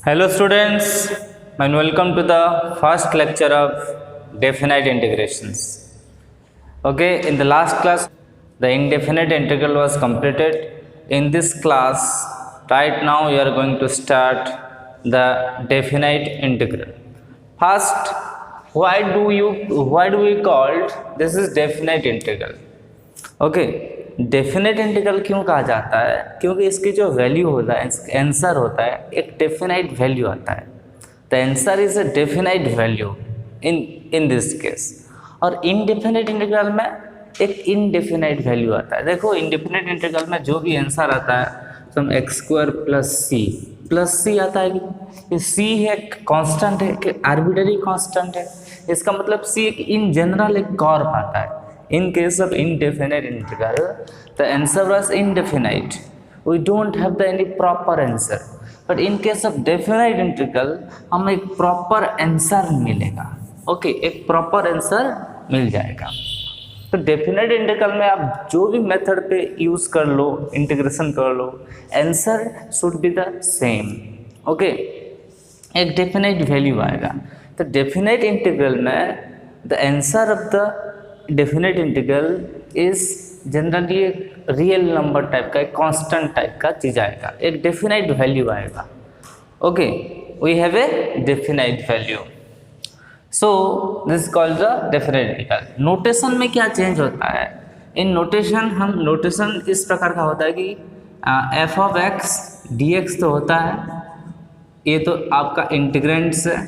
Hello students, and welcome to the first lecture of definite integrations. Okay, in the last class, the indefinite integral was completed. In this class, right now we are going to start the definite integral. First, why do we called this is definite integral? Okay, definite integral क्यों कहा जाता है? क्योंकि इसकी जो value होता है, answer होता है, एक डेफिनाइट वैल्यू आता है. The answer is a definite value in this case. और इनडेफिनेट इंटीग्रल में एक इनडेफिनाइट वैल्यू आता है. देखो, इनडेफिनेट इंटीग्रल में जो भी आंसर आता है तो हम एक्स स्क्वायर प्लस सी आता है. कि सी है कांस्टेंट है कि आर्बिट्ररी कांस्टेंट है? इसका मतलब सी एक इन जनरल एक कर्व आता है. In case of indefinite integral, the answer was indefinite. We don't have any proper answer. But in case of definite integral, हमें एक proper answer मिलेगा. Okay, एक proper answer मिल जाएगा. तो डेफिनेट इंटीग्रल में आप जो भी मेथड पे यूज कर लो, इंटीग्रेशन कर लो, answer should be the same. Okay, एक डेफिनेट वैल्यू आएगा. तो डेफिनेट इंटीग्रल में the answer of the definite integral is generally एक रियल नंबर टाइप का, एक कांस्टेंट टाइप का चीज आएगा, एक डेफिनाइट वैल्यू आएगा. Okay, we have a definite value. So this called the definite integral. Notation में क्या चेंज होता है? इन नोटेशन इस प्रकार का होता है कि F of x D x तो होता है, ये तो आपका इंटीग्रेंट्स है.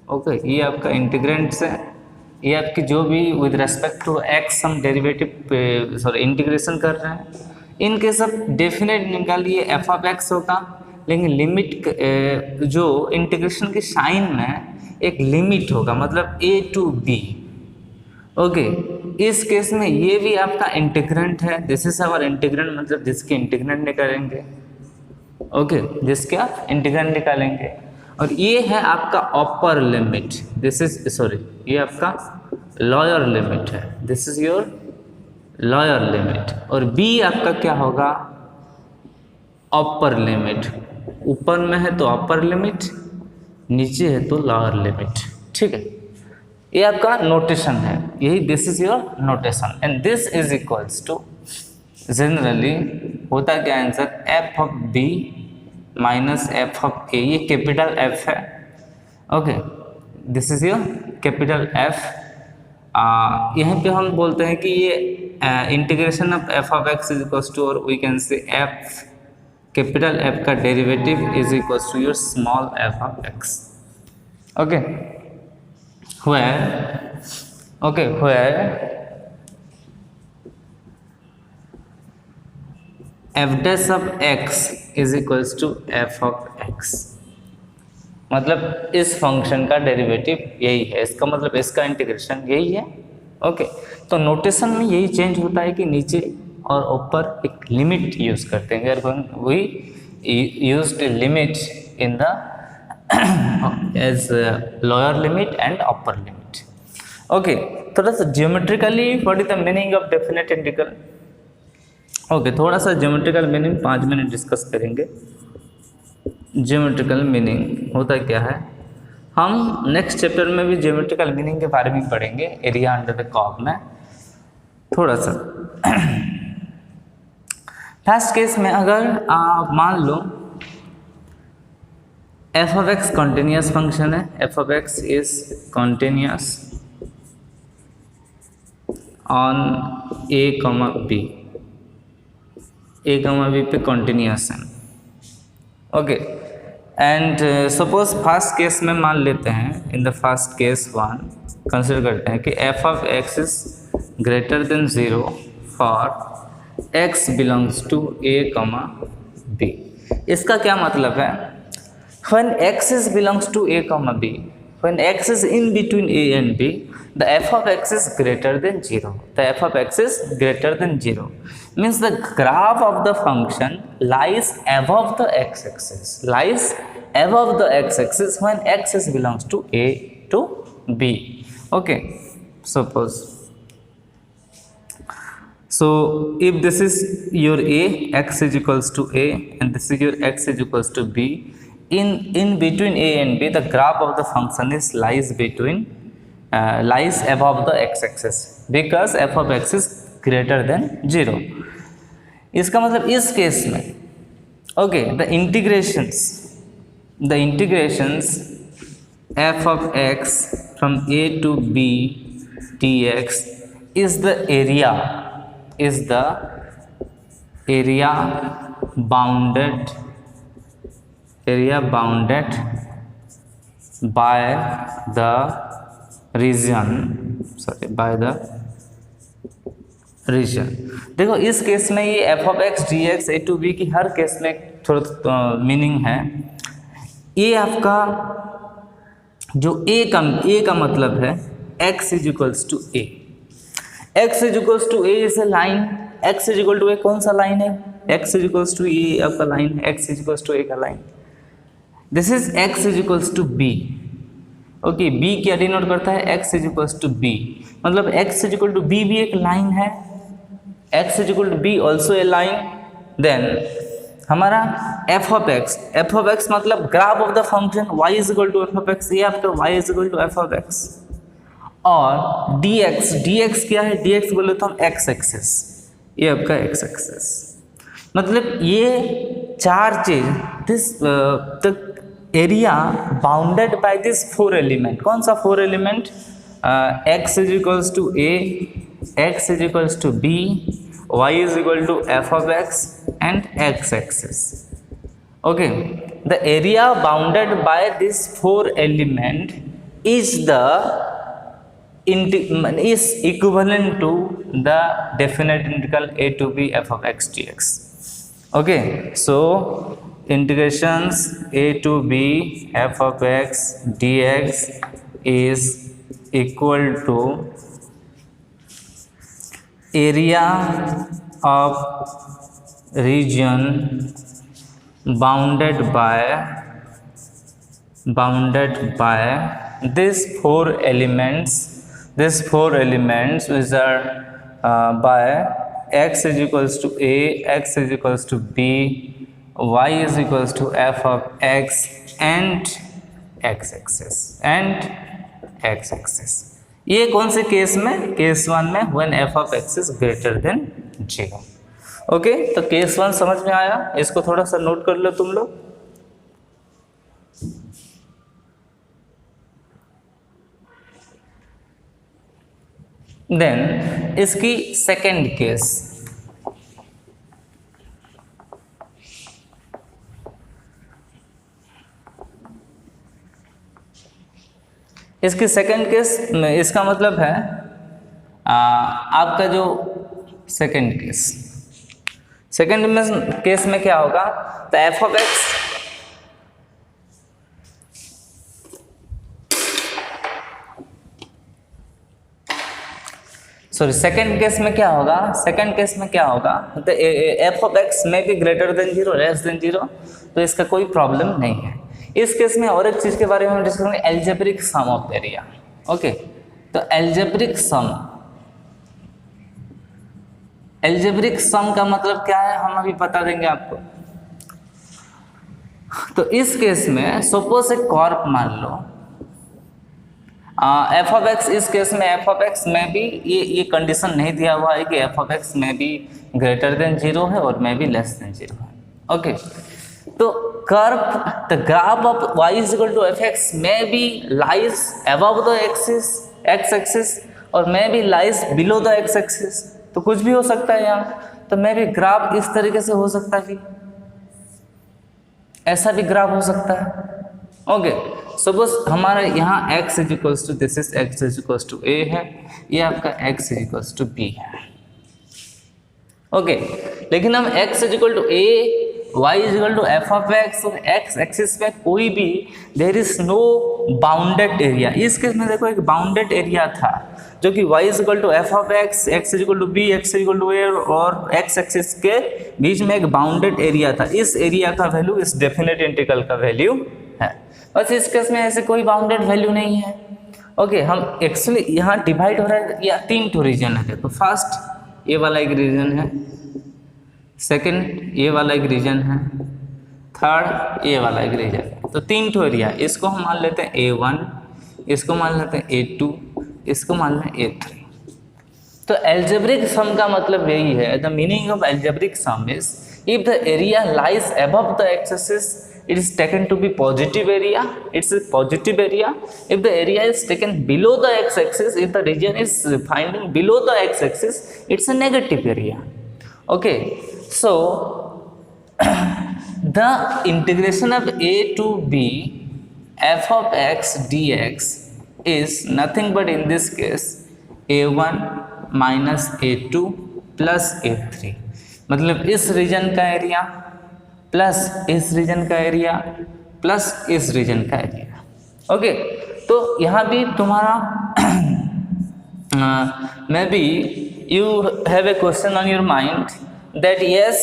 ओके, ये आपका इंटीग्रेंट्स है. ये आपकी जो भी विद रेस्पेक्ट टू एक्स हम डेरिवेटिव इंटीग्रेशन कर रहे हैं. इन केस ऑफ डेफिनेट इंटीग्रल ये एफ ऑफ एक्स होगा, लेकिन लिमिट जो इंटीग्रेशन के साइन में एक लिमिट होगा, मतलब ए टू बी. ओके, इस केस में ये भी आपका इंटीग्रेंट है. दिस इज आवर इंटीग्रेंट, मतलब जिसके इंटीग्रेंट निकालेंगे. ओके, जिसके आप इंटीग्रेंट निकालेंगे. और ये है आपका अपर लिमिट. दिस इज ये आपका लोअर लिमिट है. This is your lower limit. और बी आपका क्या होगा? Upper limit. ऊपर में है तो अपर लिमिट, नीचे है तो लोअर लिमिट. ठीक है, ये आपका नोटेशन है. यही this is your notation. And this is equals to, generally होता क्या answer? F of B minus F of A. ये कैपिटल एफ है. Okay, this is your capital F. यहाँ पे हम बोलते हैं कि ये integration of F of X is equals to, और we can say F capital F का derivative is equals to your small F of X. Okay, where f dash of x is equals to f of x. मतलब इस function का derivative यही है. इसका मतलब इसका इंटीग्रेशन यही है. ओके, तो नोटेशन में यही चेंज होता है कि नीचे और ऊपर एक लिमिट यूज करते हैं. We used limit in the as lower limit and upper limit. Okay, थोड़ा सा geometrically what is the meaning of definite integral? Okay, थोड़ा सा ज्योमेट्रिकल मीनिंग 5 मिनट डिस्कस करेंगे. ज्योमेट्रिकल मीनिंग होता क्या है? हम नेक्स्ट चैप्टर में भी ज्योमेट्रिकल मीनिंग के बारे में पढ़ेंगे, एरिया अंडर द कर्व में. थोड़ा सा फर्स्ट केस में अगर आप मान लो F of X continuous function है. F of X is continuous on A comma B. A comma B पे कॉन्टिन्यूस है. Okay, and suppose first case में मान लेते हैं, in the first case 1 consider करते हैं कि F of X is greater than 0 for X belongs to A comma B. इसका क्या मतलब है? When X is belongs to A comma B, when x is in between a and b, the f of x is greater than 0. The f of x is greater than 0 means the graph of the function lies above the x-axis, lies above the x-axis when x is belongs to a to b. Okay, suppose so if this is your a, x is equals to a, and this is your x is equals to b, in between a and b, the graph of the function is lies above the x-axis because f of x is greater than 0. इसका मतलब इस case में okay the integrations f of x from a to b dx is the area bounded by the region. देखो इस case में ये f of x dx a to b की हर case में थोड़ा मीनिंग है. ये आपका जो a का मतलब है x is equals to a. x is equals to a is a line. x is equal to a कौन सा लाइन है? x is equals to a आपका लाइन है. x is equals to a का line. This is x is equals to b. Okay b क्या denote करता है? x is equals to b. मतलब x is equal to b भी एक line है. x is equal to b also a line. Then हमारा f of x मतलब graph of the function y is equal to f of x. ये आपका y is equal to f of x. और dx क्या है? dx बोले तो हम x एक्सिस. ये आपका x एक्सिस. मतलब ये चार चीज this the area bounded by this 4 element. कौन सा 4 element? x is equals to a, x is equals to b, y is equal to f of x and x axis. Okay, the area bounded by this 4 element is equivalent to the definite integral a to b f of x dx. Okay, so integrations a to b f of x dx is equal to area of region bounded by these 4 elements which are by x is equals to a, x is equals to b, y is equals to f of x and x axis. ये कौन से case में? Case 1 में when f of x is greater than 0. Okay, तो case 1 समझ में आया. इसको थोड़ा सा नोट कर लो तुम लोग. देन इसकी सेकेंड केस. इसकी सेकेंड केस इसका मतलब है आपका जो सेकेंड केस में क्या होगा? तो f of x second case में क्या होगा? तो f of x में भी ग्रेटर देन 0 लेस देन 0, तो इसका कोई प्रॉब्लम नहीं है. इस केस में और एक चीज के बारे में हम डिस्कस करेंगे, algebraic sum of area. Okay, तो एल्जेब्रिक सम का मतलब क्या है हम अभी बता देंगे आपको. तो इस केस में सपोज एक कॉर्प मान लो f of x. इस केस में f of x में भी ये कंडीशन नहीं दिया हुआ है कि f of x में भी ग्रेटर देन 0 है और में भी लेस देन 0 है. ओके, तो curve the graph of y is equal to f x may be lies above the x axis और may be lies below the x axis. तो कुछ भी हो सकता है यहाँ. तो may be ग्राफ इस तरीके से हो सकता है, ऐसा भी ग्राफ हो सकता है. ओके, सपोज हमारा यहाँ x is equals to this is x is equals to a है, ये आपका x is equals to b है. ओके, लेकिन हम x is equal to a, y is equal to f of x, x axis में कोई भी there is no bounded area. इस केस में देखो एक बाउंडेड एरिया था जो कि y is equal to f of x, x is equal to b, x is equal to a और x एक्सिस के बीच में एक बाउंडेड एरिया था. इस एरिया का वैल्यू इस डेफिनेट इंटीग्रल का वैल्यू है. बस इस केस में ऐसे कोई बाउंडेड वैल्यू नहीं है. ओके, हम एक्चुअली यहाँ डिवाइड हो रहा है या 3 टू रीजन है. तो फर्स्ट ये वाला एक रीजन है, सेकंड ये वाला एक रीजन है, थर्ड ये वाला एक रीजन है. तो 3 ठो एरिया, इसको हम मान लेते हैं A1, इसको मान लेते हैं A2, इसको मान लेते हैं A3। तो एल्जेब्रिक सम का मतलब यही है, the meaning of algebraic sum is if the area lies above the X axis it is taken to be positive area, it's a positive area. If the area is taken below the x axis, if the region is finding below the x axis, it's a negative area. Okay, so the integration of a to b f of x dx is nothing but in this case a1 minus a2 plus a3, मतलब इस reason का area plus इस reason का area plus इस reason का area. Okay, तो यहाँ भी तुम्हारा may be you have a question on your mind that yes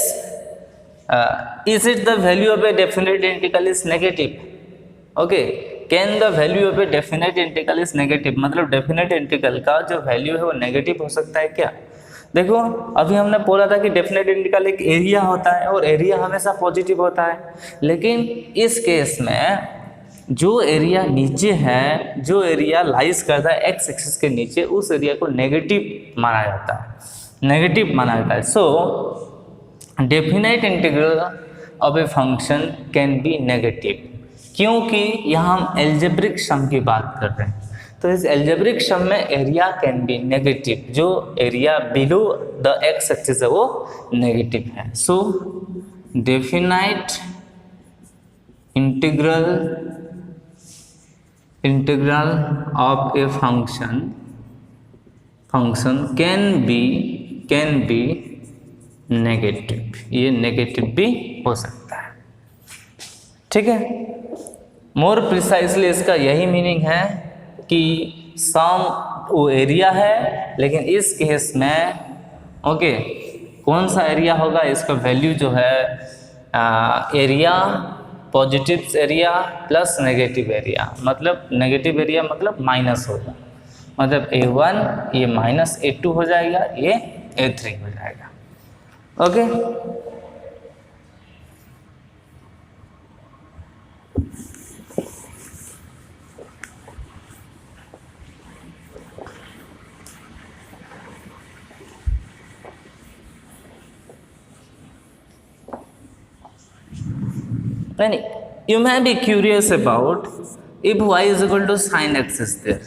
is it the value of a definite integral is negative. Okay, can the value of a definite integral is negative, मतलब definite integral का जो value है वो negative हो सकता है क्या? देखो अभी हमने बोला था कि डेफिनेट इंटीग्रल एक एरिया होता है और एरिया हमेशा पॉजिटिव होता है, लेकिन इस केस में जो एरिया नीचे है, जो एरिया लाइज करता है एक्स एक्सिस के नीचे, उस एरिया को नेगेटिव माना जाता है, नेगेटिव माना जाता है। So definite integral of a function can be negative, क्योंकि यहाँ हम एल्जेब्रिक सम की बात कर रहे हैं। तो इस एल्जेब्रिक सम में एरिया कैन बी नेगेटिव, जो area below the X axis है वो नेगेटिव है। So definite integral of a function can be negative, ये नेगेटिव भी हो सकता है। ठीक है, मोर प्रिसाइसली इसका यही मीनिंग है कि सम वो एरिया है, लेकिन इस केस में ओके कौन सा एरिया होगा, इसका वैल्यू जो है area positive area plus negative area, मतलब नेगेटिव एरिया मतलब माइनस होगा, मतलब A1 ये माइनस A2 हो जाएगा, ये A3 हो जाएगा। Okay, Then you may be curious about if y is equal to sin x is there.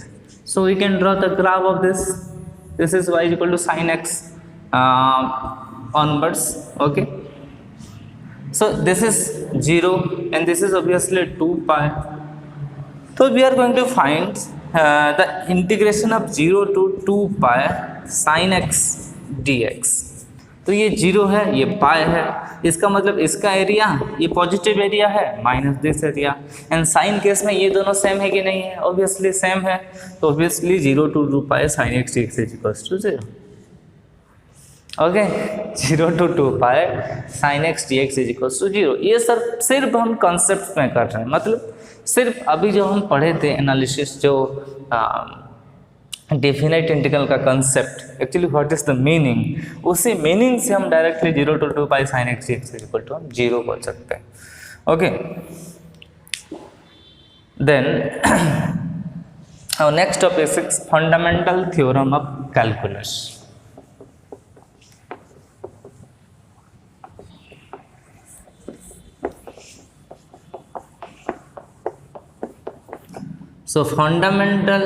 So we can draw the graph of this. This is y is equal to sin x onwards. Okay. So this is 0 and this is obviously 2 pi. So we are going to find the integration of 0 to 2 pi sin x dx. तो ये 0 है, ये पाई है, इसका मतलब इसका area ये positive area है minus this area, and sine case में ये दोनों सेम है कि नहीं है? ऑब्वियसली सेम है, तो obviously 0 to 2 pi sin x dx is equal to 0। Okay, 0 to 2 pi sin x dx is equal to 0। ये सर सिर्फ हम कॉन्सेप्ट में कर रहे हैं, मतलब सिर्फ अभी जो हम पढ़े थे एनालिसिस, जो डेफिनेट इंटीग्रल का concept actually what is the meaning, उसी मीनिंग से हम directly 0 to 2 pi sin x dx is equal to हम 0 बोल सकते हैं। Okay, then our next topic is fundamental theorem of calculus. So fundamental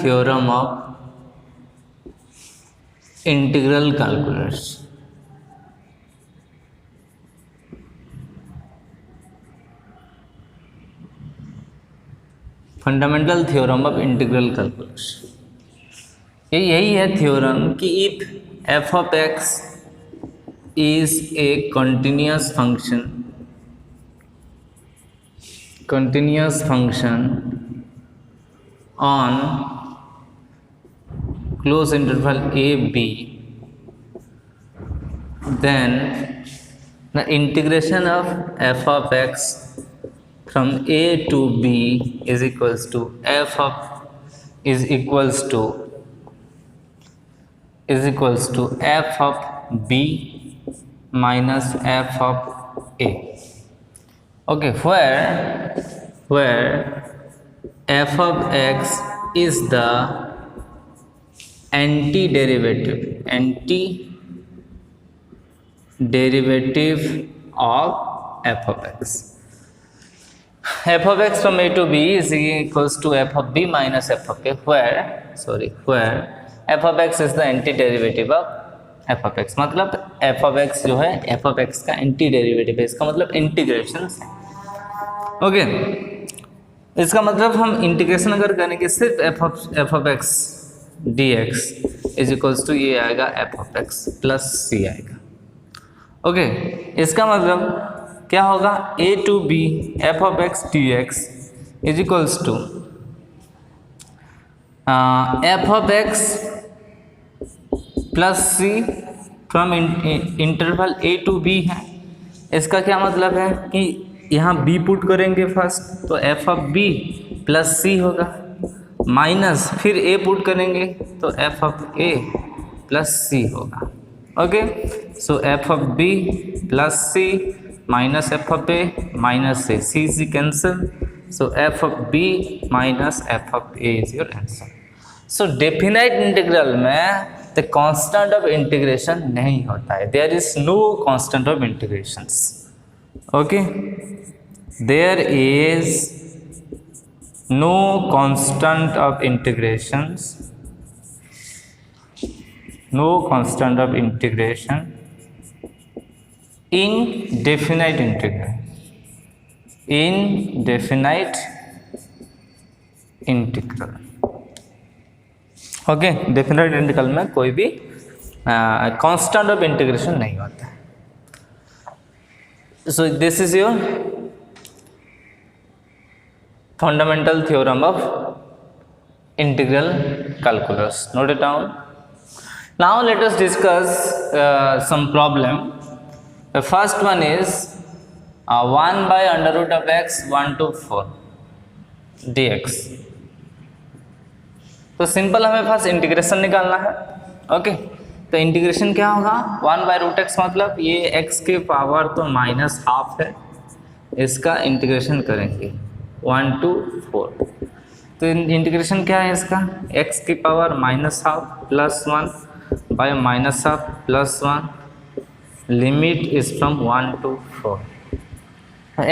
theorem of integral calculus. Fundamental theorem of integral calculus, ये यही है theorem कि if F of X is a continuous function on close interval a b, then the integration of f of x from a to b is equals to f of f of b minus f of a. Okay, where f of x is the antiderivative of f of x. f of x from a to b is equals to f of b minus f of a, where f of x is the antiderivative of f of x. मतलब f of x जो है f of x का anti-derivative है, इसका मतलब integration है. Okay, इसका मतलब हम इंटीग्रेशन अगर करेंगे सिर्फ f of x dx is equals to ये आएगा f of x plus c आएगा. ओके, इसका मतलब क्या होगा, a to b f of x dx is equals to f of x plus c from interval a to b है. इसका क्या मतलब है कि यहाँ b पुट करेंगे फर्स्ट तो f of b plus c होगा, माइनस फिर a पुट करेंगे तो f of a plus c होगा. Okay, so f of b plus c minus f of a minus c, c is cancel, so f of b minus f of a is your answer. So definite integral में the constant of integration नहीं होता है, there is no constant of integrations. Okay, there is no constant of integrations, no constant of integration in definite integral, in definite integral. Okay, definite integral में कोई भी constant of integration नहीं होता है. So this is your fundamental theorem of integral calculus. Note it down. Now let us discuss some problem. The first one is 1 by under root of x 1 to 4 dx. तो simple हमें first integration निकालना है. Okay, तो integration क्या होगा, 1 by root x मतलब ये x के पावर तो माइनस हाफ है, इसका इंटीग्रेशन करेंगे 1 to 4. तो इंटीग्रेशन क्या है इसका, x की power minus half plus 1 bye minus half plus 1, limit is from 1 to 4.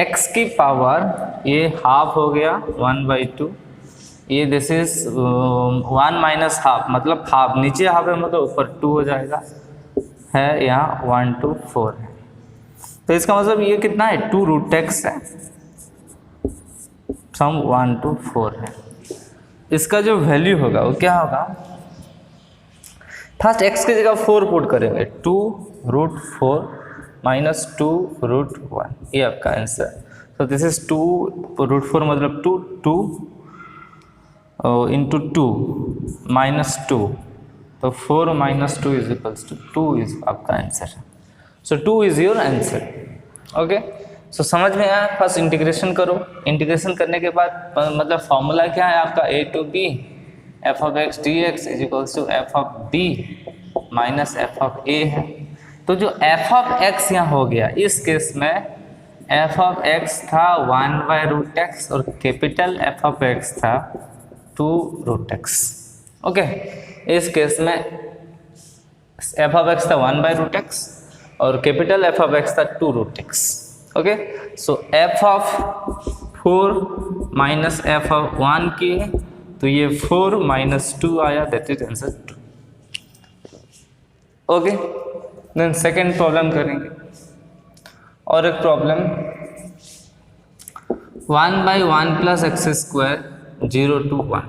x की पावर ये हाफ हो गया 1/2, ये दिस इज 1 माइनस हाफ मतलब हाफ, नीचे हाफ है मतलब ऊपर 2 हो जाएगा, है यहाँ 1 to 4 है. तो इसका मतलब ये कितना है, 2 रूट एक्स है, फ्रॉम 1 to 4 है. इसका जो वैल्यू होगा वो क्या होगा, फर्स्ट x की जगह 4 पुट करेंगे, 2 रूट 4 माइनस 2 रूट 1, ये आपका आंसर. तो दिस इज 2 रूट 4 मतलब 2 इंटू 2 माइनस 2, तो 4 minus 2 is equals to 2 is आपका answer. So 2 is your answer. Okay, so समझ में आया. फर्स्ट इंटीग्रेशन करो, इंटीग्रेशन करने के बाद मतलब फॉर्मूला क्या है आपका, a to b f of x dx is equals to f of b minus f of a है. तो जो f of x यहाँ हो गया, इस केस में f of x था 1 बाय रूट एक्स और कैपिटल f of x था 2 रूट एक्स. ओके, इस केस में f of x था 1 बाय रूट एक्स और कैपिटल f of x था 2 root x. Okay, so f of 4 minus f of 1 की है तो ये 4 माइनस 2 आया, that is answer 2. Okay, then second problem करेंगे. और एक problem 1 by 1 plus x square 0 to 1,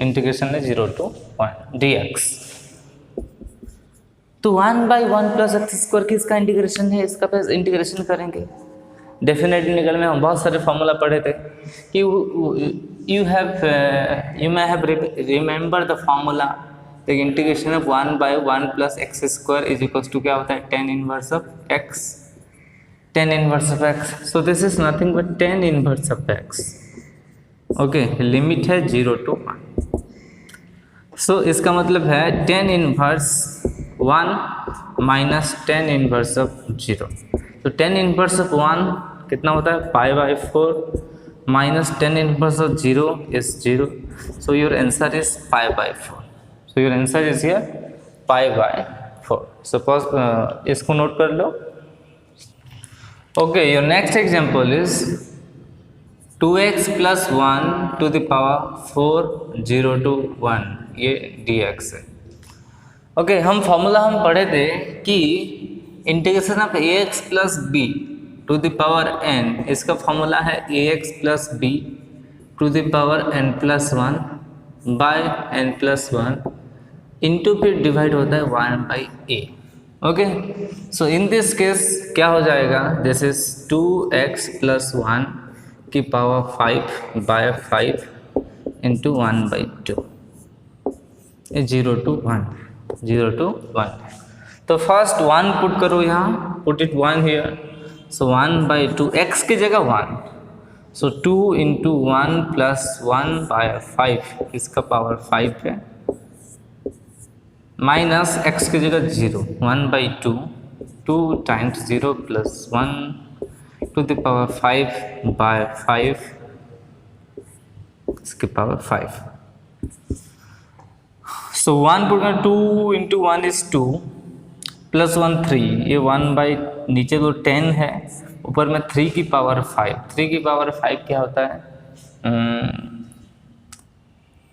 integration है 0 to 1 dx. तो 1 बाई 1 प्लस एक्स स्क्वायर की इसका इंटीग्रेशन है, इसका प्लस इंटीग्रेशन करेंगे. डेफिनेट इंटीग्रल में हम बहुत सारे फॉर्मूला पढ़े थे कि you may have remember the formula. तो integration of 1 by 1 plus x square is equal to क्या होता है, tan inverse of x, tan inverse of x. So this is nothing but tan inverse of x. Okay, limit है 0 to 1. So इसका मतलब है tan inverse 1 minus tan inverse of 0। तो tan inverse of 1 कितना होता है, pi by 4 minus tan inverse of 0 is 0। So your answer is pi by 4। So your answer is here pi by 4। Suppose इसको note कर लो। Okay, your next example is 2x plus 1 to the power 4 0 to 1, ये dx है। Okay, हम formula हम पढ़े थे कि integration of ax plus b to the power n, इसका फॉर्मूला है ax plus b to the power n plus 1 by n plus 1 into फिर डिवाइड होता है 1 by a। Okay, so in this case क्या हो जाएगा, दिस इज 2x प्लस 1 की पावर 5 by 5 into 1 by 2, 0 to 1, 0 to 1। तो फर्स्ट 1 पुट करो यहाँ, put it 1 here. So 1 by 2, x की जगह 1, सो 2 इंटू 1 प्लस 1 बाय 5, इसका पावर 5 है, माइनस x की जगह 0, 1 by 2, 2 times 0 plus 1 to the power 5 by 5, इसके पावर 5। सो 1 पुट कर, 2 इंटू 1 इज 2 प्लस 1 3, ये 1 बाई नीचे तो 10 है, ऊपर में 3 की पावर 5। 3 की पावर 5 क्या होता है,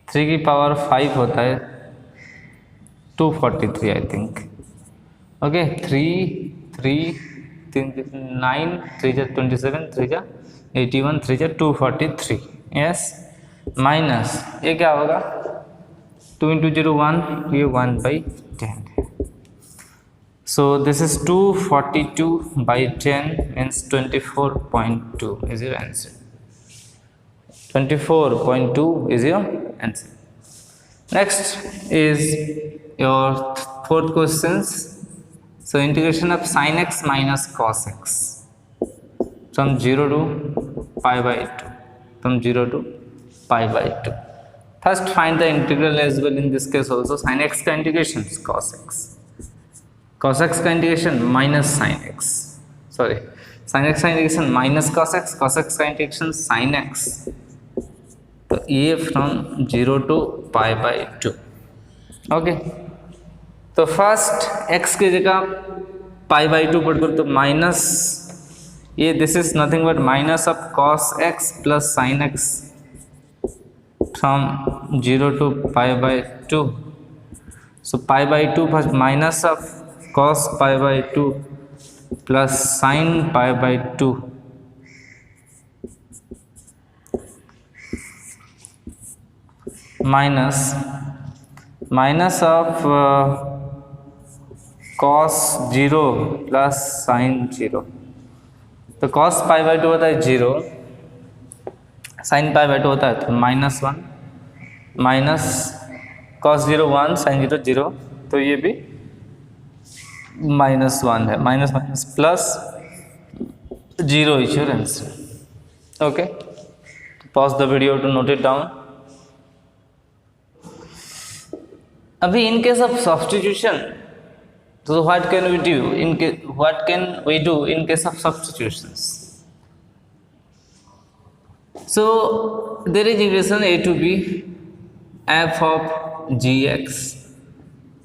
3 की पावर 5 होता है 243 आई थिंक। ओके, 9 3 जा 27, 3 जा 81, 3 जा 243, यस। माइनस ये क्या होगा, 2 इंटू 0 1, ये 1 बाई 10 है। So this is 242 by 10 means 24.2 is your answer. 24.2 is your answer. Next is your fourth questions. So integration of sin x minus cos x from 0 to pi by 2, from 0 to pi by 2. First find the integral as well in this case also. Sin x का integration cos x, cos x का integration minus sin x, sorry sin x का integration minus cos x, cos x का integration sin x। तो ये from 0 to pi by 2। Okay, तो first x की जगह pi by 2 put करो, तो माइनस ये this is nothing but minus of cos x plus sin x from 0 to pi by 2। So pi by 2 first minus of cos pi by 2 plus sin pi by 2 minus of cos 0 plus sin 0। तो cos pi by 2 होता है 0, sin pi by 2 होता है तो -1, minus cos 0 1, sin 0 0, तो ये भी -1 है, minus minus plus 0 is your answer. Okay, pause the video to note it down. अभी in case of substitution, so what can we do in case of substitutions? So there is equation a to b f of gx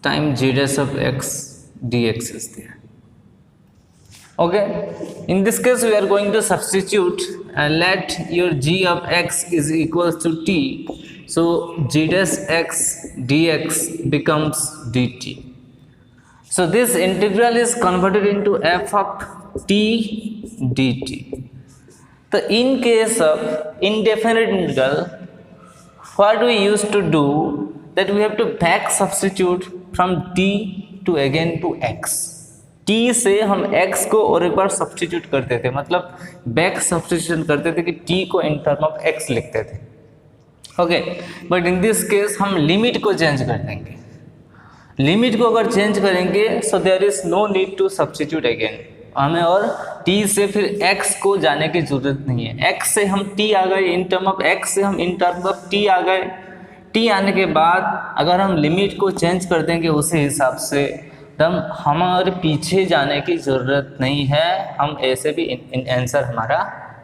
times g dash of x dx is there. Okay, in this case we are going to substitute and let your g of x is equals to t, so g dash x dx becomes dt. So this integral is converted into f of t dt. So in case of indefinite integral, what we used to do, that we have to back substitute from t to again to x. t से हम x को और एक बार substitute करते थे, मतलब back substitution करते थे कि t को इन टर्म ऑफ x लिखते थे। Okay, but in this case हम लिमिट को चेंज कर देंगे। लिमिट को अगर चेंज करेंगे so there is no need to substitute again, हमें और t से फिर x को जाने की जरूरत नहीं है। x से हम t आ गए इन टर्म ऑफ x से हम इन टर्म ऑफ t आ गए। t आने के बाद अगर हम लिमिट को चेंज कर देंगे उसी हिसाब से तब हमारे पीछे जाने की ज़रूरत नहीं है, हम ऐसे भी आंसर हमारा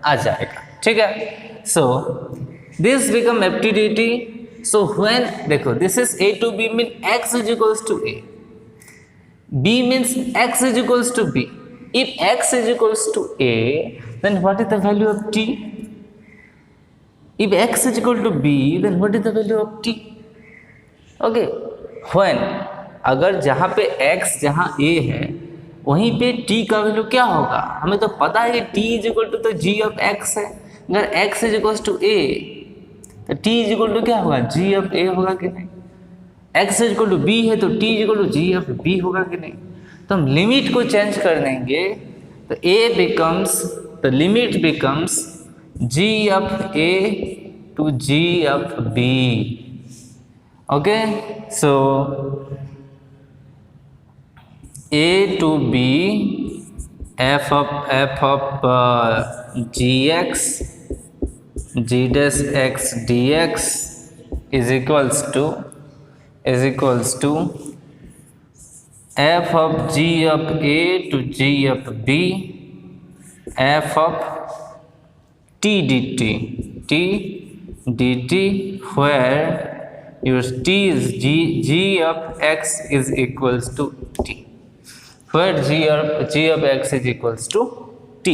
आ जाएगा, ठीक है। So this become aptitude. So when देखो this is a to b mean x is equals to a, b means x is equals to b. If x is equals to a, then what is the value of t? If x is equal to b, then what is the value of t? Okay, when अगर जहाँ पे x जहाँ a है वहीं पे t का value क्या होगा, हमें तो पता है कि t इज इक्वल टू तो g ऑफ x है। अगर x is equal to a तो t इज इक्वल टू क्या होगा, g ऑफ a होगा कि नहीं। x is equal to b है तो t is equal to g of b होगा कि नहीं। तो हम लिमिट को चेंज कर देंगे तो a becomes, the limit becomes g of a to g of b। Okay, so a to b f of gx g dash x dx is equals to f of g of a to g of b f of t dt where your t is g of x is equals to t, where g of x is equals to t।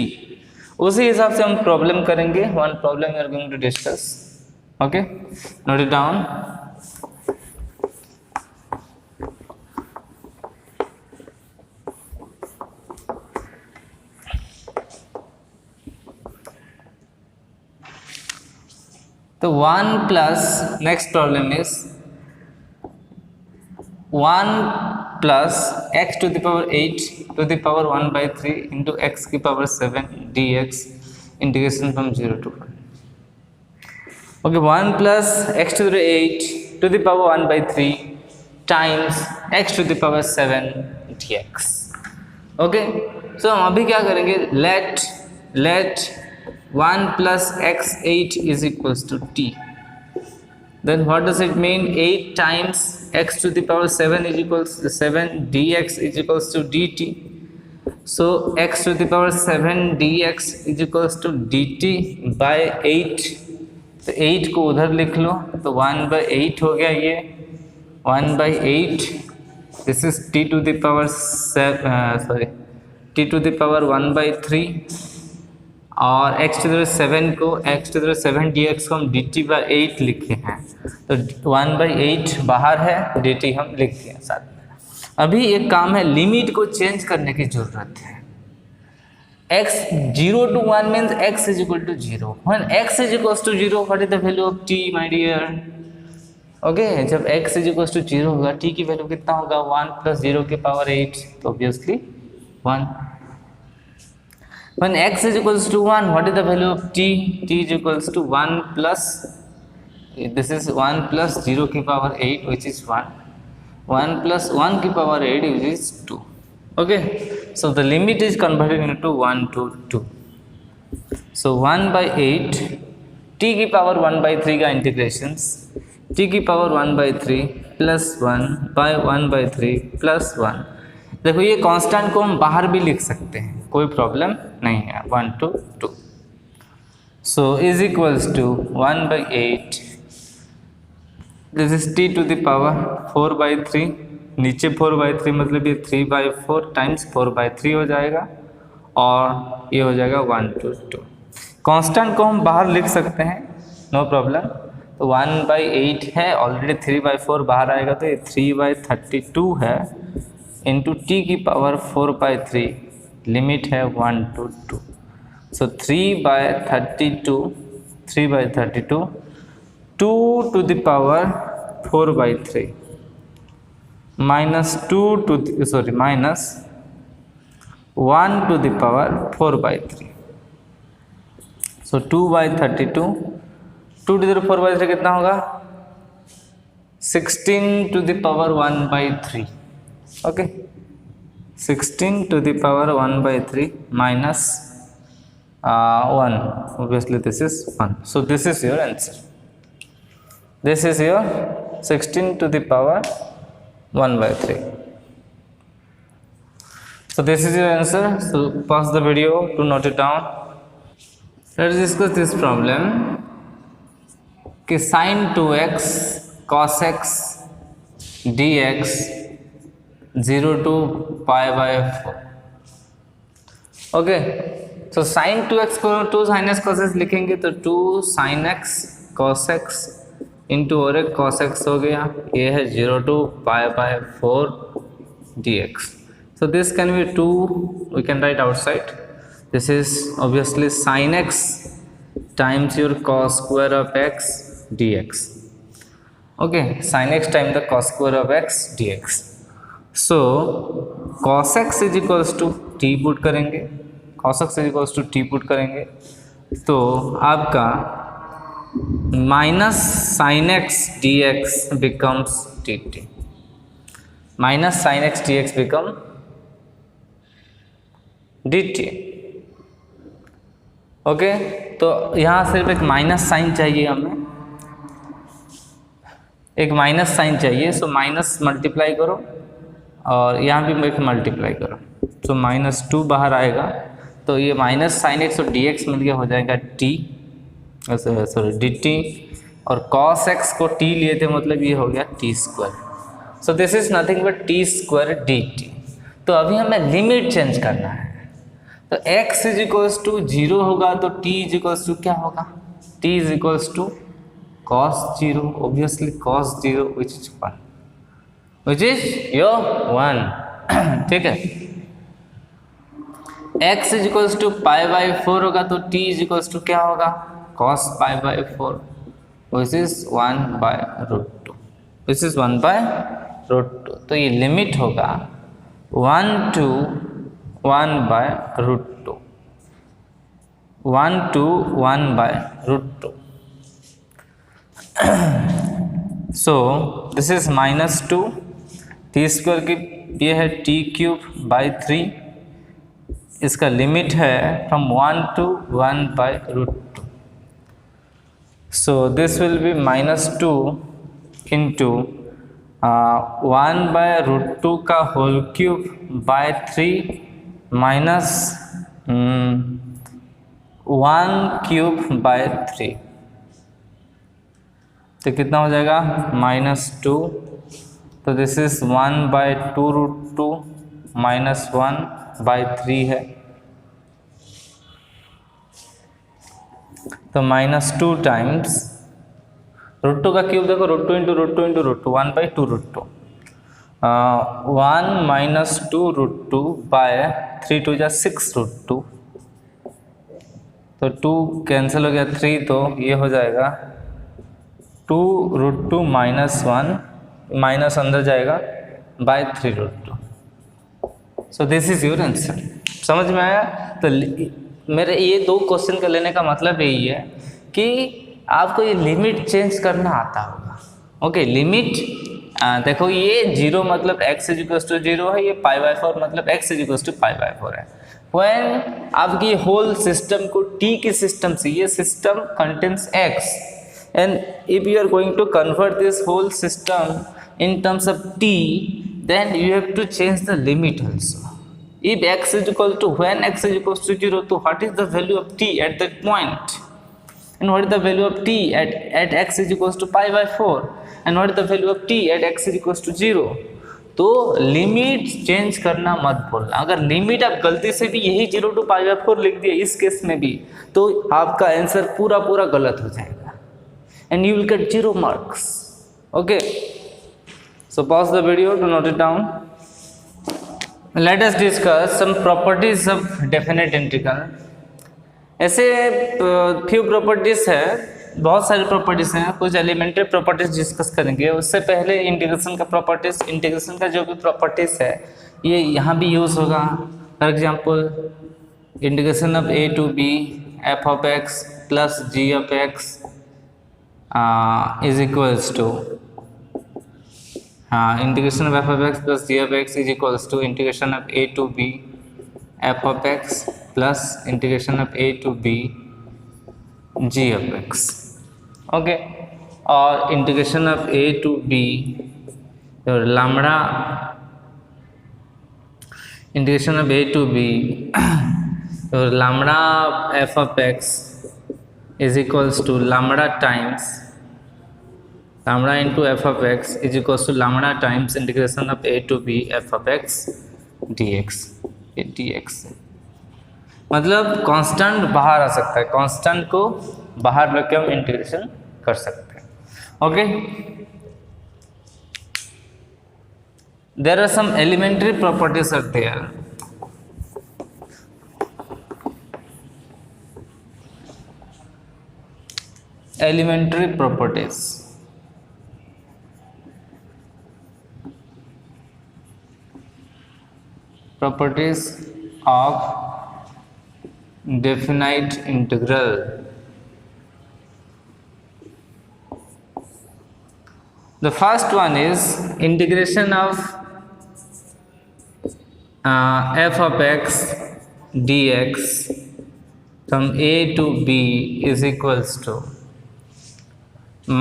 उसी हिसाब से हम problem करेंगे। One problem we are going to discuss. Okay, note it down. तो 1 plus, next problem is 1 plus x to the power 8 to the power 1/3 इंटू x की power 7 dx integration from 0 to 1। Okay, 1 plus x to the 8 to the power 1/3 times x to the power 7 dx। Okay, so हम अभी क्या करेंगे, let 1 plus x8 is equals to t. Then what does it mean? 8 times x to the power 7 is equals to 7 dx is equals to dt. So x to the power 7 dx is equals to dt by 8। तो 8 को उधर लिख लो तो 1/8 हो गया ये 1/8। This is t to the power t to the power 1/3 और x to the 7 को x टू द 7 dx को हम dt/8 लिखे हैं। तो 1/8 बाहर है, dt हम लिख दिए साथ में। अभी एक काम है, लिमिट को चेंज करने की जरूरत है। x 0 to 1 means x is equal to 0। When x is equal to 0 what is the value of t my dear. Okay, जब x इज इक्वल टू 0 होगा t की वैल्यू कितना होगा, 1 प्लस 0 की पावर 8, तो obviously 1। When x is equals to 1, what is the value of t? t is equals to 1 plus, this is 1 plus 0 की power 8 which is 1, 1 plus 1 की power 8 which is 2। Okay, so the limit is converted into 1 to 2। So 1/8 t की power 1/3 का integrations t की power 1/3 plus 1 by 1/3 plus 1। देखो ये constant को हम बाहर भी लिख सकते हैं, कोई प्रॉब्लम नहीं है। 1 to 2 so is equals to 1/8 this is t to the power 4/3, नीचे 4/3 मतलब ये 3/4 टाइम्स 4/3 हो जाएगा और ये हो जाएगा 1 to 2। कांस्टेंट को हम बाहर लिख सकते हैं, नो प्रॉब्लम। तो 1/8 है, ऑलरेडी 3/4 बाहर आएगा तो ये 3/32 है इंटू टी की पावर 4/3, लिमिट है 1 to 2। So 3/32 2 to the power 4/3 minus 1 to the power 4/3। So 2/32 2 to the 4/3 कितना होगा, 16 to the power 1/3। Okay, 16 to the power 1/3 minus 1, obviously this is 1। so this is your answer, this is your 16 to the power 1/3। So this is your answer. So pause the video to note it down. Let's discuss this problem कि sin 2x cos x dx 0 to pi by 4. Okay, तो sin 2x को 2 sin x cos x लिखेंगे तो 2 sin x cos x into और एक cos x हो गया, ये है 0 to pi by 4 dx. So this can be 2, we can write outside. This is obviously sin x times your cos square of x dx. Okay, sin x times the cos square of x dx. So cos x is equals to t put करेंगे, cos x is equals to t put करेंगे तो आपका minus sin x dx becomes dt. Minus sin x dx become dt. Okay, तो यहाँ सिर्फ एक minus sign चाहिए हमें, एक माइनस साइन चाहिए. सो माइनस मल्टीप्लाई करो और यहाँ भी एक मल्टीप्लाई करो, तो -2 बाहर आएगा तो ये माइनस साइन एक्स और डी एक्स मिलकर हो जाएगा टी, सॉरी डी टी, और cos x को t लिए थे मतलब ये हो गया t square. So this is nothing but t square D T. तो अभी हमें लिमिट चेंज करना है, तो x इज इक्वल्स टू 0 होगा तो t इज इक्वल्स टू क्या होगा, t is equals to cos 0, obviously cos 0 which is 1, which is your 1. ठीक है, x is equals to pi by 4 होगा तो t इज इक्वल्स टू क्या होगा, cos pi by 4 which is 1 by root 2, which is 1 by root 2. तो ये limit होगा 1 to 1 by root 2, 1 to 1 by root 2. So this is -2 t square की, ये है t क्यूब बाई 3, इसका लिमिट है from 1 to 1 by root 2. So this will be -2 into 1 by root 2 का whole cube by 3 minus 1 cube by 3, तो कितना हो जाएगा -2. तो this is 1 by 2 root 2 minus 1 by 3 है, तो -2 टाइम्स रूट 2 का क्यूब देखो, root 2 into root 2 into root 2, 1 by 2 root 2, 1 minus 2 root 2 by 3 2 जा 6 रूट 2, तो 2 कैंसिल हो गया 3, तो ये हो जाएगा 2 रूट 2 माइनस 1, माइनस अंदर जाएगा by 3 root 2. So this is your answer. समझ में आया? तो मेरे ये 2 क्वेश्चन का लेने का मतलब यही है कि आपको ये लिमिट चेंज करना आता होगा. ओके, लिमिट देखो, ये 0 मतलब x इज इक्वल्स टू 0 है, ये पाई बाय 4 मतलब x is equals to pi by 4 है. व्हेन आपकी होल सिस्टम को t की सिस्टम से, ये system contains x, and if you are going to convert this whole system in terms of t, then you have to change the limit also. If x is equal to, when x is equals to 0, तो what is the value of t at that point? And what is the value of t at x is equals to pi by 4? And what is the value of t at x is equals to 0? तो limit change करना मत भूलना. अगर limit आप गलती से भी यही 0 to pi by 4 लिख दिए इस केस में भी, तो आपका आंसर पूरा गलत हो जाएगा, and you will get 0 marks. Okay, so pause the video to note it down. Let us discuss some properties of definite integral. ऐसे few properties है, बहुत सारी प्रॉपर्टीज हैं, कुछ एलिमेंट्री प्रॉपर्टीज डिस्कस करेंगे. उससे पहले इंटीग्रेशन का प्रॉपर्टीज, इंटीग्रेशन का जो भी प्रॉपर्टीज है ये यहाँ भी यूज़ होगा. For example integration of a to b f of x plus g of x is equals to integration of f of x plus g of x is equals to integration of a to b f of x plus integration of a to b g of x. Okay, और integration of a to b lambda integration of A to B और lambda F of X is equals to lambda times lambda into f of x is equals to lambda times integration of a to b f of x dx dx। मतलब constant बाहर आ सकता है, constant को बाहर रख के हम integration कर सकते हैं। Okay, there are some elementary properties are there. Elementary properties properties of definite integral। The first one is integration of f of x dx from a to b is equals to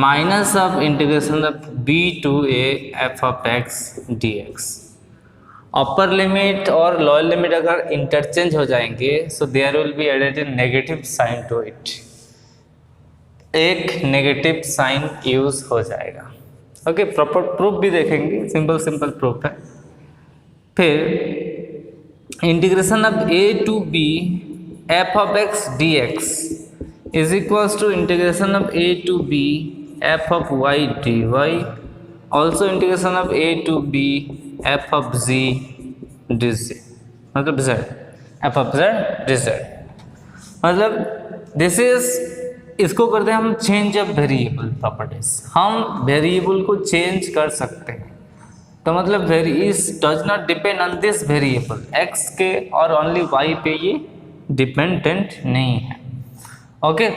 minus of integration of b to a f of x dx। Upper limit और lower limit अगर interchange हो जाएंगे so there will be added a negative sign to it, एक negative sign use हो जाएगा। Okay, proper proof भी देखेंगे, simple proof है। फिर integration of A to b f of x D x is equals to integration of A to b f of y d y, also integration of A to b f of g d g, मतलब z f of z d z। मतलब this is, इसको करते हैं हम change of variable properties. हम variable को change कर सकते हैं, तो मतलब variable does not depend on this variable x के और ओनली y पे ये डिपेंडेंट नहीं है। ओके,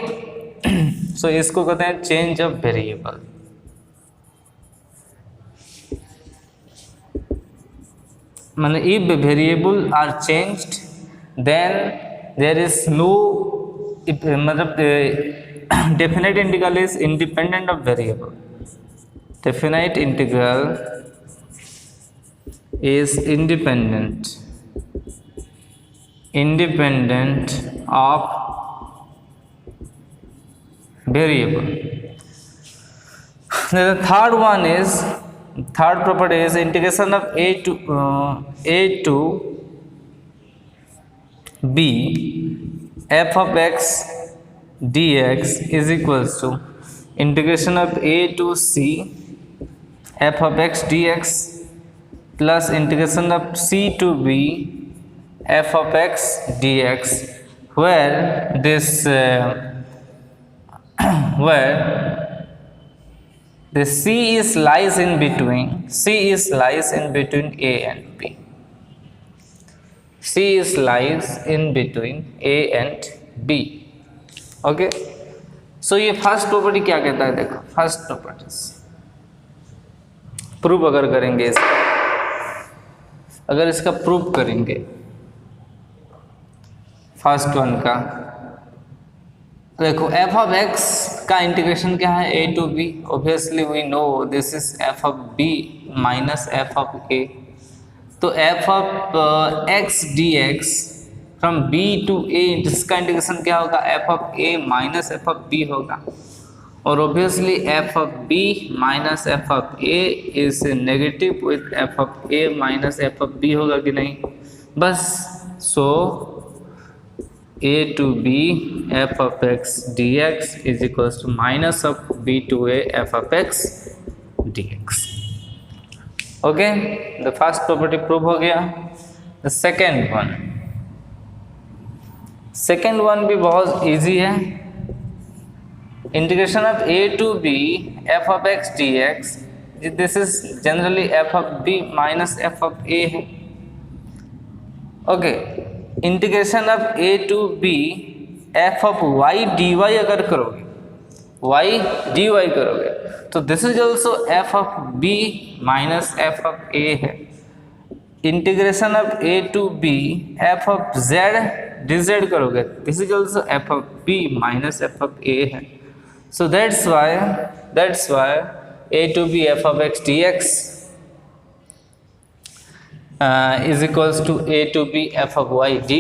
सो इसको कहते हैं चेंज ऑफ वेरिएबल। मतलब if variable are changed then there is no, मतलब definite integral is independent of variable, definite integral is independent of variable। The third one is, third property is integration of a to b f of x dx is equals to integration of a to c f of x dx plus integration of c to b f of x dx, where this where the C is lies in between A and B. C is lies in between A and B. Okay. So ये first property क्या कहता है, देखो first properties proof अगर करेंगे इसका, अगर इसका प्रूफ करेंगे फर्स्ट वन का, देखो एफ ऑफ एक्स का इंटीग्रेशन क्या है, A to B. Obviously we know this is F of B minus F of A, तो F of x D X from B to A, जिसका integration क्या होगा, F of A minus F of B होगा। और obviously F of B minus F of A is negative with F of A minus F of B होगा कि नहीं, बस। सो a to b f of x dx is equals to minus of b to a f of x dx। Okay, the first property prove हो गया। The second one भी बहुत easy है। Integration of a to b f of x dx, this is generally f of b minus f of a है। ओके, integration of a to b f of y dy अगर करोगे, y dy करोगे, तो this is also f of b minus f of a है। Integration of a to b f of z dz करोगे, this is also f of b minus f of a है। So that's why a to b f of x dx is equals to a to b f of y dy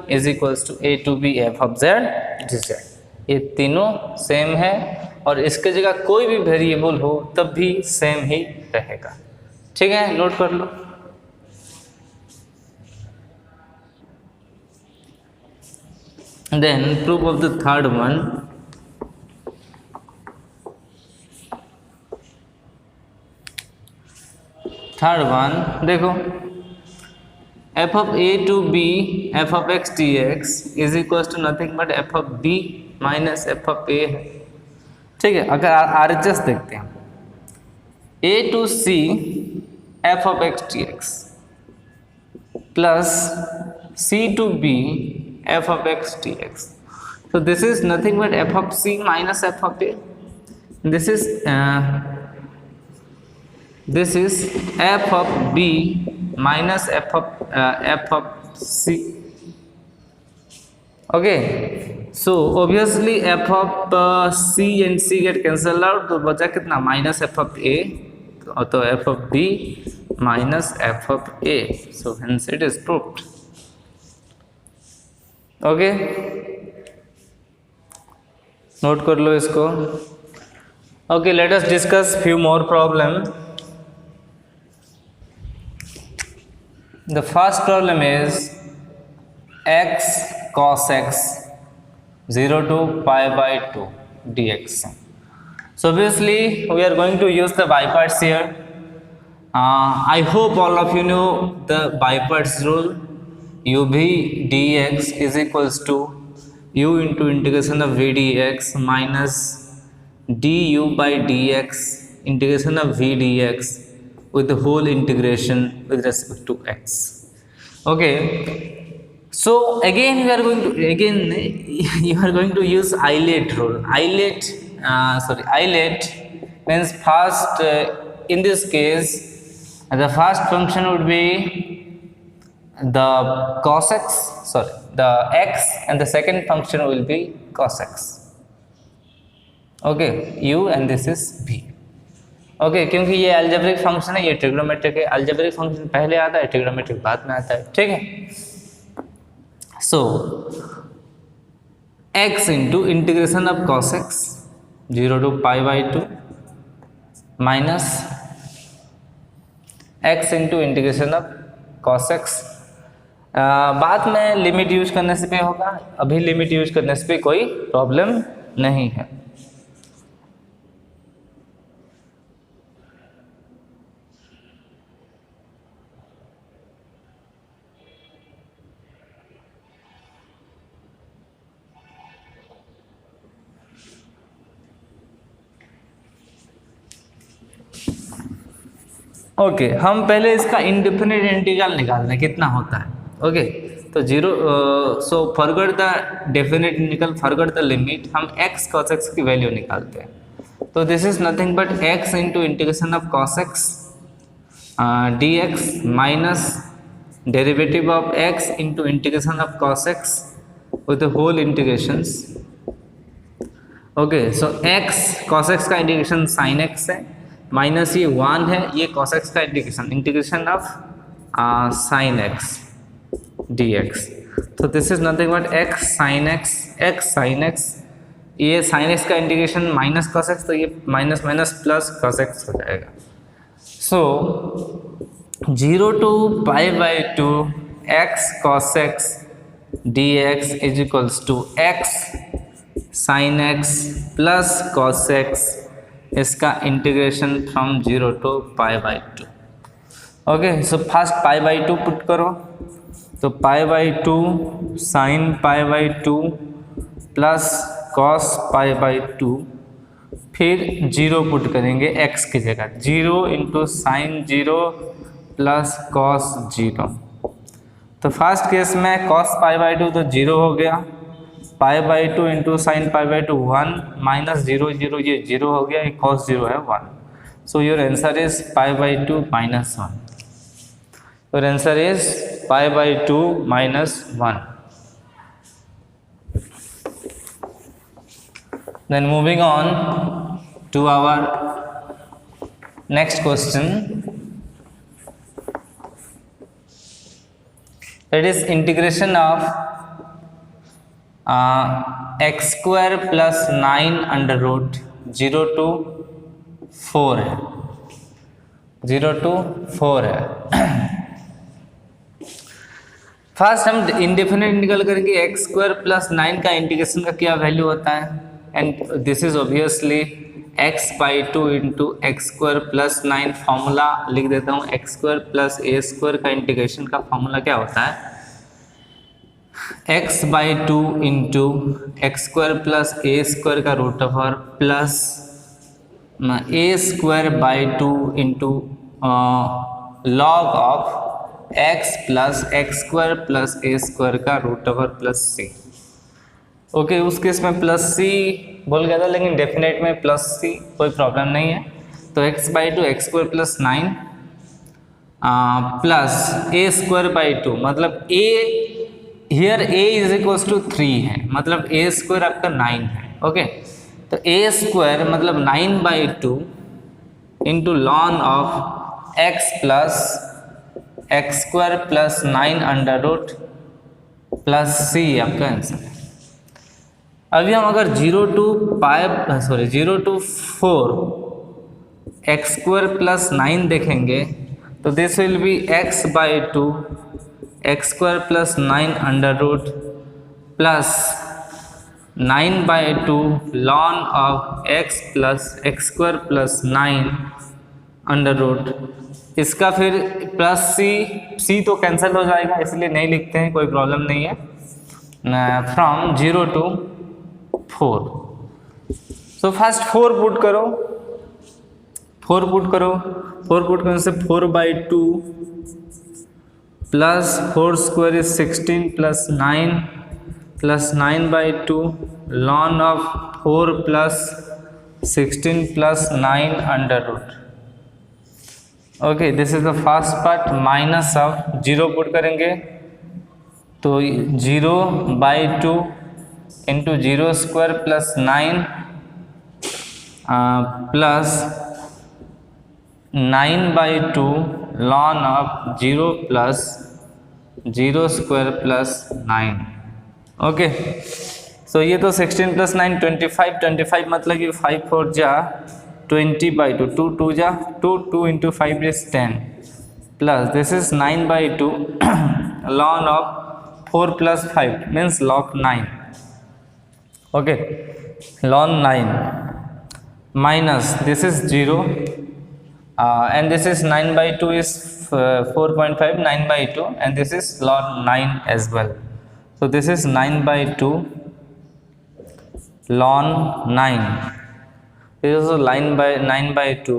is equals to a to b f of z dz। ये तीनों same है और इसके जगह कोई भी variable हो तब भी सेम ही रहेगा। ठीक है, नोट कर लो। Then proof of the third one, देखो f of a to b f of x dx is equals to nothing but f of b minus f of a है। ठीक है, अगर RHS देखते हैं a to c f of x dx plus c to b f of x dx, so this is nothing but f of c minus f of a, this is f of b minus f of c। okay, so obviously f of c and c get cancelled out, तो बचा कितना minus f of a, तो f of b minus f of a, so hence it is proved। Okay, note कर लो इसको। Okay, late us discuss few more problem. The first problem is x cos x 0 to pi by 2 dx। So obviously we are going to use the by parts here। I hope all of you know the by parts rule। u v dx is equals to u into integration of v dx minus du by dx integration of v dx with the whole integration with respect to x। okay, so again you are going to use Eilert rule। Eilert means first in this case the first function would be the cos x, the x, and the second function will be cos x। okay, u and this is v। okay, क्योंकि ये algebraic function है, ये trigonometric है। Algebraic function पहले आता है, trigonometric बाद में आता है। ठीक है, सो x into integration of cos x 0 to pi by 2 minus x into integration of cos x। बाद में लिमिट यूज करने से भी होगा, अभी लिमिट यूज करने से भी कोई प्रॉब्लम नहीं है। ओके, हम पहले इसका इंडेफिनिट इंटीग्रल निकालते हैं कितना होता है। ओके, तो 0, so forget the definite integral, forget the limit, हम x cos x की वैल्यू निकालते हैं। तो this is nothing but x into integration of cos x dx minus derivative of x into integration of cos x with the whole integrations. Okay, so x cos x का integration sin x है, minus ये 1 है, ये cos x का integration of sin x dx। तो this is nothing but x sin x, ये sin x का integration minus cos x, तो ये minus minus plus cos x हो जाएगा। So 0 to pi by 2 x cos x dx is equals to x sin x plus cos x, इसका integration from 0 to pi by 2। Okay, so first pi by 2 put करो, तो pi by 2 sin pi by 2 plus cos pi by 2, फिर 0 put करेंगे x की जगह, 0 into sine 0 plus cos 0। तो first case में cos pi by 2 तो 0 हो गया, pi by 2 into sine pi by 2 1 minus 0 0, ये 0 हो गया, ये cos 0 है 1। सो your answer is pi by 2 minus 1। Your answer is pi by 2 minus 1। Then moving on to our next question। That is integration of x square plus 9 under root 0 to 4 है, 0 to 4 है। First हम indefinite integral करेंगे X square plus 9 का integration का क्या value होता है, and this is obviously x by 2 into X square plus 9। Formula लिख देता हूँ, एक्स स्क्वायर प्लस ए स्क्वायर का इंटीग्रेशन का फॉर्मूला क्या होता है, x by 2 into X square plus A square का root over plus A square by 2 into log of x plus x square plus A square का रूट ओवर प्लस सी। Okay, उस case में plus सी बोल गया था, लेकिन डेफिनेट में plus सी कोई प्रॉब्लम नहीं है। तो x by 2 x square plus 9 plus A square by 2, मतलब a here a is equals to 3 है, मतलब a स्क्वायर आपका 9 है। ओके, तो a स्क्वायर मतलब 9 by 2 into log of x plus x square plus 9 under root plus C आपका answer है। अभी हम अगर 0 to 4 एक्स स्क्वायर प्लस 9 देखेंगे तो this will be x by 2 x square plus 9 under root plus 9 by 2 ln of x plus x square plus 9 under root. इसका फिर plus सी तो कैंसिल हो जाएगा, इसलिए नहीं लिखते हैं, कोई प्रॉब्लम नहीं है। From 0 to 4, so first 4 put करो, 4 पुट करने से 4 by 2 plus 4 square is 16 plus 9 plus 9 by 2 ln of 4 plus 16 plus 9 under root. Okay, this is the first part. Minus of 0 put करेंगे तो 0 by 2 into 0 square plus 9 plus 9 by 2 ln of 0 plus 0 square plus 9। Okay, सो ये तो 16 plus 9 25 मतलब कि 5 4 जा 20 by 2, 2 2 जा 2 into 5 is 10 plus this is 9 by 2 ln of 4 plus 5 means log 9। Okay, ln 9 minus this is 0 and this is 9 by 2 is 4.5, 9 by 2 and this is ln 9 as well. So this is 9 by 2 ln 9, this is line by 9 by 2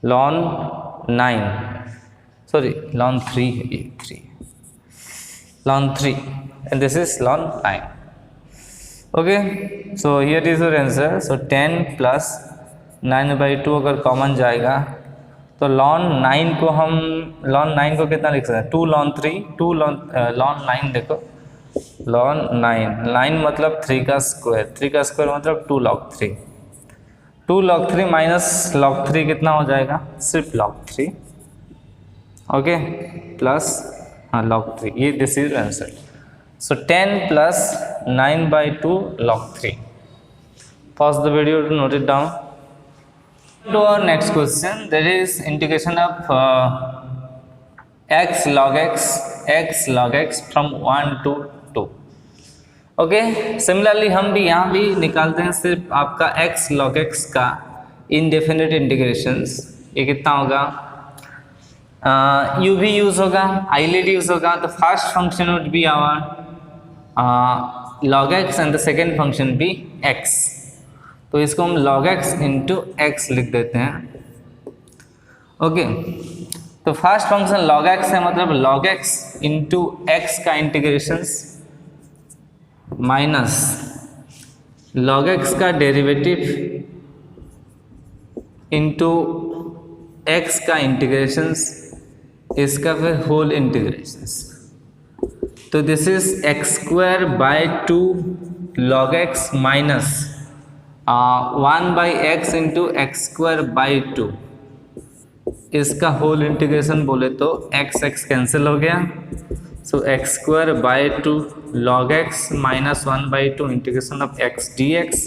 ln 9, sorry ln 3 है ये 3 ln 3 and this is ln 9। okay, so here is your answer। so 10 plus 9 by 2 अगर common जाएगा तो ln 9 को हम ln 9 को कितना लिख सकते हैं, 2 ln 3 2 ln 9 देखो ln 9 मतलब 3 का स्क्वायर मतलब 2 log 3, 2 log 3 माइनस log 3 कितना हो जाएगा, सिर्फ log 3। ओके, प्लस हाँ log 3, ये this is answer. So 10 plus 9 by 2 log 3। Pause the video to note it down. To our next question, that is integration of x log x from 1 to 2। Okay, similarly हम भी यहाँ भी निकालते हैं सिर्फ आपका x log x का indefinite integrations. ये कितना होगा, u भी यूज होगा, आईलेट यूज होगा, तो first function would be our log x and the second function be x। तो इसको हम log x इंटू x लिख देते हैं। ओके, तो फर्स्ट फंक्शन log x है, मतलब log x इंटू x का इंटीग्रेशंस माइनस log x का डेरिवेटिव इंटू x का इंटीग्रेशंस, इसका फिर होल इंटीग्रेशंस। तो this is x square by 2 log x minus 1 by x into X square by 2 इसका whole integration बोले तो एक्स एक्स कैंसिल हो गया, so X square by 2 log X minus 1/2 integration of x D X,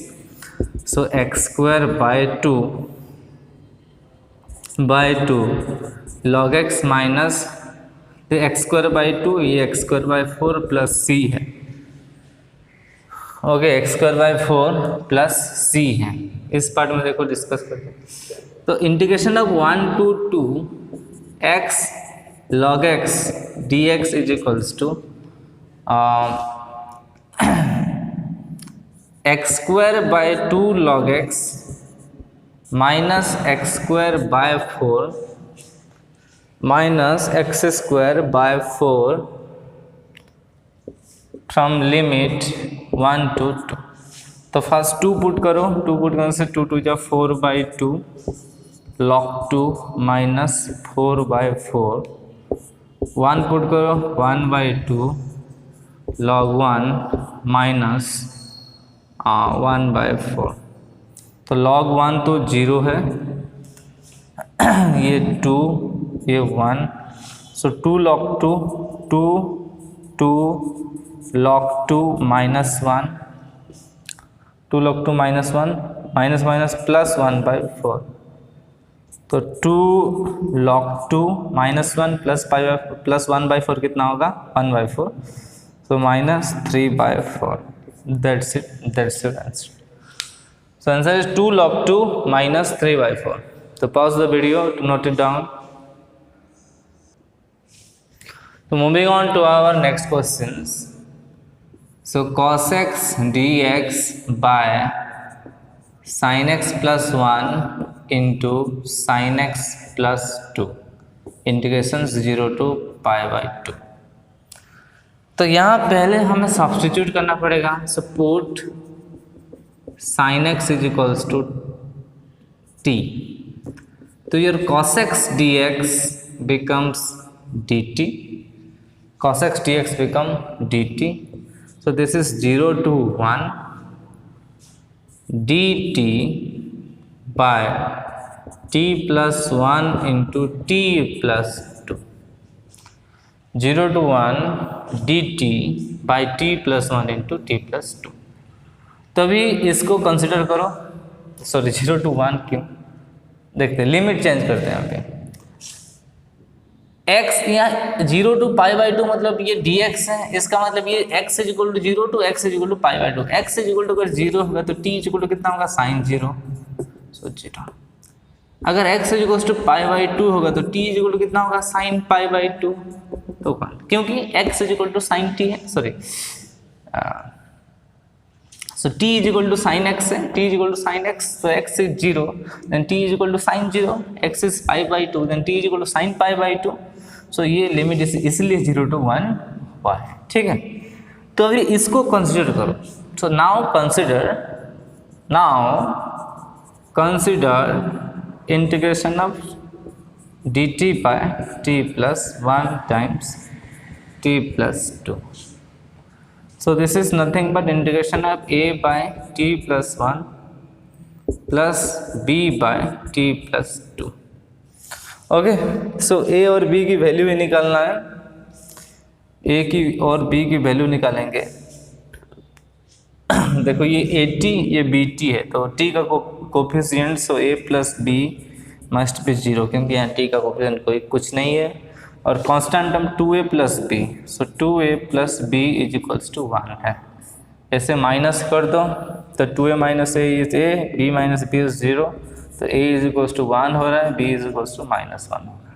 so X square by 2 log X minus X square by 2, ये X square by 4 plus C है। Okay, X square by 4 plus C है। इस part में देखो discuss करते हैं। तो integration of 1 to 2 X log X D x is equals to X square by 2 log X minus X square bye 4 minus X square bye 4 from limit 1 to 2। तो first 2 put करो, 2 put करने से 2 2 जा 4/2 log 2 minus 4/4, 1 put करो 1/2 log 1 minus 1/4। तो log 1 तो 0 है, ये 2 ये 1, सो 2 log 2 log 2 minus 1, 2 log 2 minus 1 minus minus plus 1/4। तो 2 log 2 माइनस 1 प्लस 1/4 कितना होगा 1/4, so minus 3/4। That's it answer. So answer is 2 log 2 minus 3/4। तो pause the video to note it down. So moving on to our next questions. So cos x dx by sin x plus 1 into sin x plus 2 integration 0 to π/2। तो यहाँ पहले हमें substitute करना पड़ेगा। So put sin x is equals to t, तो your cos x dx becomes dt, cos x dx become dt, so this is 0 to 1 dt by t plus 1 into t plus 2, 0 to 1 dt by t plus 1 into t plus 2। तभी इसको consider करो, sorry 0 to 1 क्यों, देखते हैं limit change करते हैं यहाँ पे। x यहाँ 0 to π/2 मतलब ये dx है, इसका मतलब ये x is equal to 0 to x is equal to π/2। x is equal to अगर 0 होगा तो t इज इक्वल टू कितना होगा sin 0, सो 0। अगर x इज इक्वल टू π/2 होगा तो t इज इक्वल टू कितना होगा sin π/2, तो क्योंकि x is equal to sin t है, sorry so t is equal to sin x है, t is equal to sin x, so x is 0 then t is equal to sin 0, x is π/2 then t is equal to sin π/2, so ये limit इसलिए 0 to 1 हुआ है, ठीक है। तो अभी इसको कंसिडर करो। So now consider integration of dt by t plus 1 times t plus 2। So this is nothing but integration of a by t plus 1 plus b by t plus 2। Okay, so a और b की value ही निकालना है, a की और b की value निकालेंगे। देखो ये at ये bt है, तो t का coefficient so a plus b must be 0, क्योंकि यहाँ t का कोफिशिएंट कोई कुछ नहीं है, और constant term 2a plus b, so 2a plus b is equals to 1 है। ऐसे माइनस कर दो तो 2a minus a is a, b minus b is 0, तो a इज इक्वल्स टू 1 हो रहा है, b इज इक्वल्स टू -1 हो रहा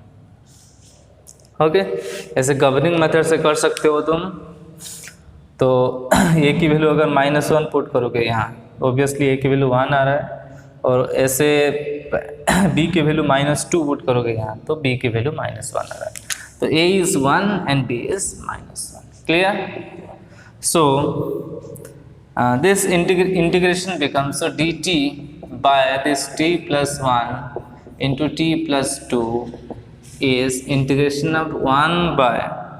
है। ओके, ऐसे गवर्निंग मेथड से कर सकते हो तुम। तो a की वैल्यू अगर -1 पुट करोगे यहाँ, ऑब्वियसली a की वैल्यू 1 आ रहा है, और ऐसे b की वैल्यू -2 पुट करोगे यहाँ, तो b की वैल्यू -1 आ रहा है। तो a is 1 and b is -1, clear? So this integration becomes, so dt by this t plus 1 into t plus 2 is integration of 1 by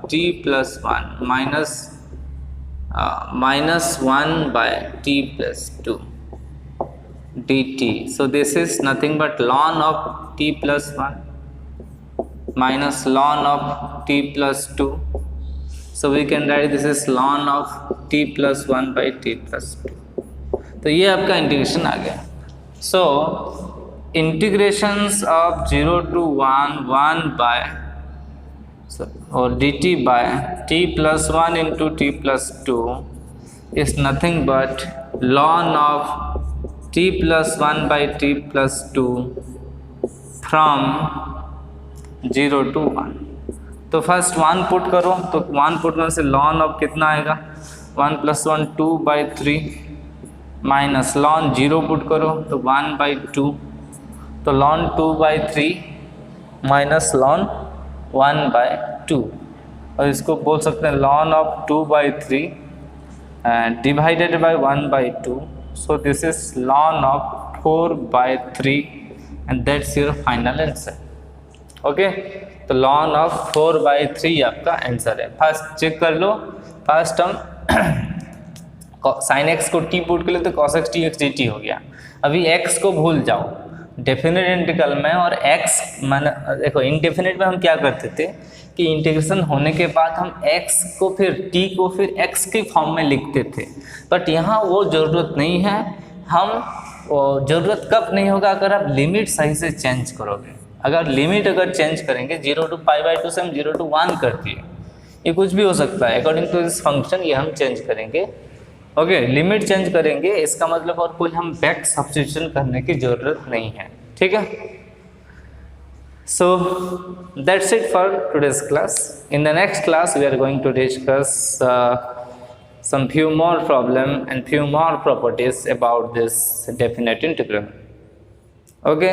t plus 1 minus 1 by t plus 2 dt. So this is nothing but ln of t plus 1 minus ln of t plus 2. So we can write this is ln of t plus 1 by t plus 2. तो ये आपका integration आ गया. So integrations of 0 to 1 by or dt by t plus 1 into t plus 2 is nothing but ln of t plus 1 by t plus 2 from 0 to 1. तो first 1 put करो, तो 1 put करने से ln of कितना आएगा 1 plus 1 2 by 3 minus ln 0 put करो तो 1 by 2, तो ln 2 by 3 minus ln 1 by 2, और इसको बोल सकते हैं ln of 2 by 3 divided by 1 by 2. So this is ln of 4 by 3 and that's your final answer. Okay, तो ln ऑफ 4 by 3 आपका आंसर है. फर्स्ट चेक कर लो, फर्स्ट हम साइन एक्स को t पुट कर ले तो cos x dx dt हो गया. अभी x को भूल जाओ डेफिनेट इंटीग्रल में, और x मान देखो इनडेफिनेट में हम क्या करते थे कि इंटीग्रेशन होने के बाद हम x को फिर t को फिर x के फॉर्म में लिखते थे, बट यहाँ वो ज़रूरत नहीं है. हम ज़रूरत कब नहीं होगा अगर आप लिमिट सही से चेंज करोगे. अगर लिमिट अगर चेंज करेंगे 0 to पाई बाई 2 से हम 0 to 1 कर दिए, ये कुछ भी हो सकता है अकॉर्डिंग टू दिस फंक्शन, ये हम चेंज करेंगे. ओके, लिमिट चेंज करेंगे, इसका मतलब और कोई हम बैक सब्स्टिट्यूशन करने की ज़रूरत नहीं है. ठीक है, so that's it for today's class. In the next class we are going to discuss some few more problem and few more properties about this definite integral. Okay,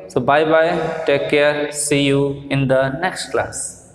so bye bye, take care, see you in the next class.